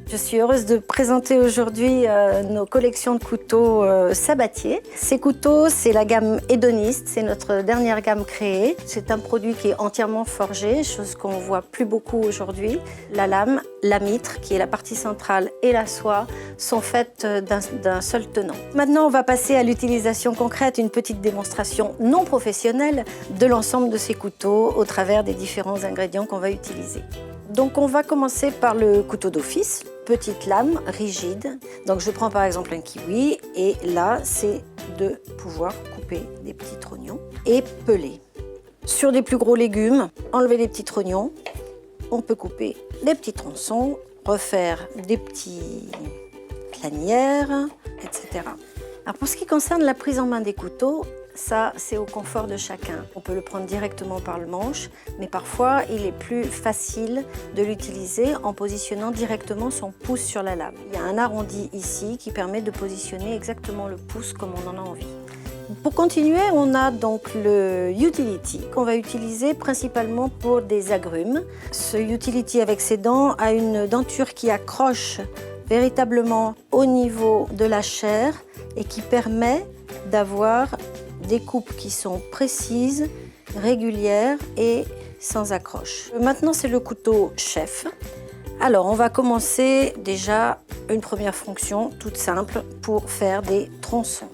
Je suis heureuse de présenter aujourd'hui nos collections de couteaux sabatier. Ces couteaux, c'est la gamme hédoniste, c'est notre dernière gamme créée. C'est un produit qui est entièrement forgé, chose qu'on voit plus beaucoup aujourd'hui. La lame, la mitre, qui est la partie centrale, et la soie sont faites d'un seul tenant. Maintenant, on va passer à l'utilisation concrète, une petite démonstration non professionnelle de l'ensemble de ces couteaux au travers des différents ingrédients qu'on va utiliser. Donc on va commencer par le couteau d'office, petite lame rigide. Donc je prends par exemple un kiwi et là c'est de pouvoir couper des petits trognons et peler. Sur des plus gros légumes, enlever les petits trognons, on peut couper les petits tronçons, refaire des petits lanières, etc. Alors pour ce qui concerne la prise en main des couteaux, ça, c'est au confort de chacun. On peut le prendre directement par le manche, mais parfois, il est plus facile de l'utiliser en positionnant directement son pouce sur la lame. Il y a un arrondi ici qui permet de positionner exactement le pouce comme on en a envie. Pour continuer, on a donc le utility qu'on va utiliser principalement pour des agrumes. Ce utility avec ses dents a une denture qui accroche véritablement au niveau de la chair et qui permet d'avoir des coupes qui sont précises, régulières et sans accroche. Maintenant, c'est le couteau chef. Alors, on va commencer déjà une première fonction toute simple pour faire des tronçons.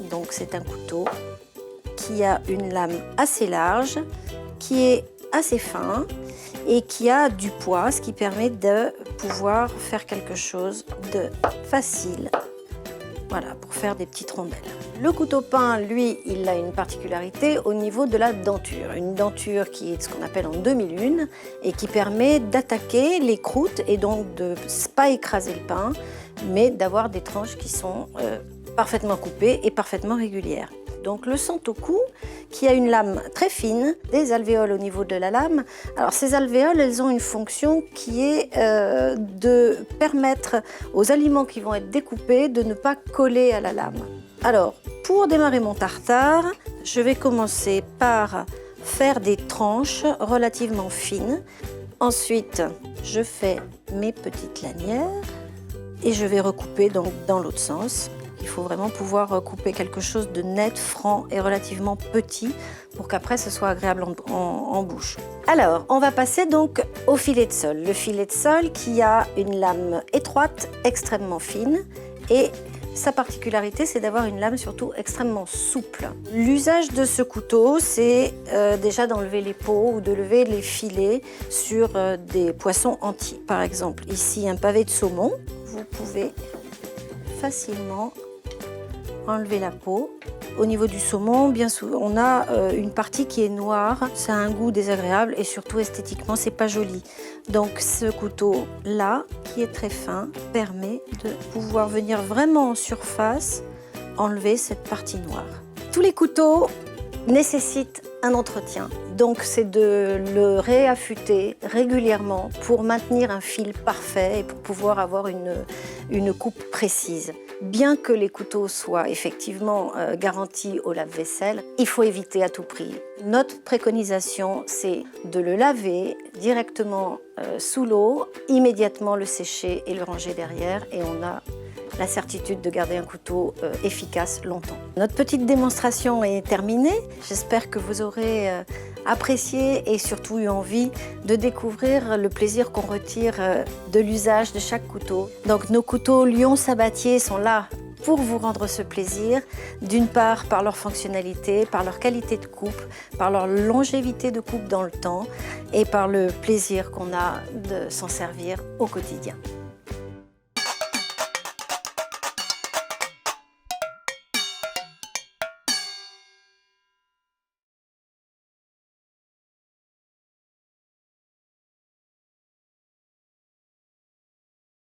Donc, c'est un couteau qui a une lame assez large, qui est assez fin et qui a du poids, ce qui permet de pouvoir faire quelque chose de facile. Voilà, pour faire des petites rondelles. Le couteau pain, lui, il a une particularité au niveau de la denture. Une denture qui est ce qu'on appelle en demi-lune et qui permet d'attaquer les croûtes et donc de ne pas écraser le pain, mais d'avoir des tranches qui sont parfaitement coupées et parfaitement régulières. Donc le santoku, qui a une lame très fine, des alvéoles au niveau de la lame. Alors ces alvéoles, elles ont une fonction qui est de permettre aux aliments qui vont être découpés de ne pas coller à la lame. Alors, pour démarrer mon tartare, je vais commencer par faire des tranches relativement fines. Ensuite, je fais mes petites lanières et je vais recouper donc dans l'autre sens. Il faut vraiment pouvoir couper quelque chose de net, franc et relativement petit pour qu'après ce soit agréable en bouche. Alors, on va passer donc au filet de sole. Le filet de sole qui a une lame étroite, extrêmement fine et sa particularité, c'est d'avoir une lame surtout extrêmement souple. L'usage de ce couteau, c'est déjà d'enlever les peaux ou de lever les filets sur des poissons entiers. Par exemple, ici, un pavé de saumon, vous pouvez facilement enlever la peau. Au niveau du saumon, bien souvent, on a une partie qui est noire. Ça a un goût désagréable et surtout esthétiquement, c'est pas joli. Donc ce couteau-là, qui est très fin, permet de pouvoir venir vraiment en surface enlever cette partie noire. Tous les couteaux nécessitent un entretien. Donc c'est de le réaffûter régulièrement pour maintenir un fil parfait et pour pouvoir avoir une coupe précise. Bien que les couteaux soient effectivement garantis au lave-vaisselle, il faut éviter à tout prix. Notre préconisation, c'est de le laver directement sous l'eau, immédiatement le sécher et le ranger derrière et on a la certitude de garder un couteau efficace longtemps. Notre petite démonstration est terminée. J'espère que vous aurez apprécié et surtout eu envie de découvrir le plaisir qu'on retire de l'usage de chaque couteau. Donc nos couteaux Lion Sabatier sont là pour vous rendre ce plaisir, d'une part par leur fonctionnalité, par leur qualité de coupe, par leur longévité de coupe dans le temps et par le plaisir qu'on a de s'en servir au quotidien.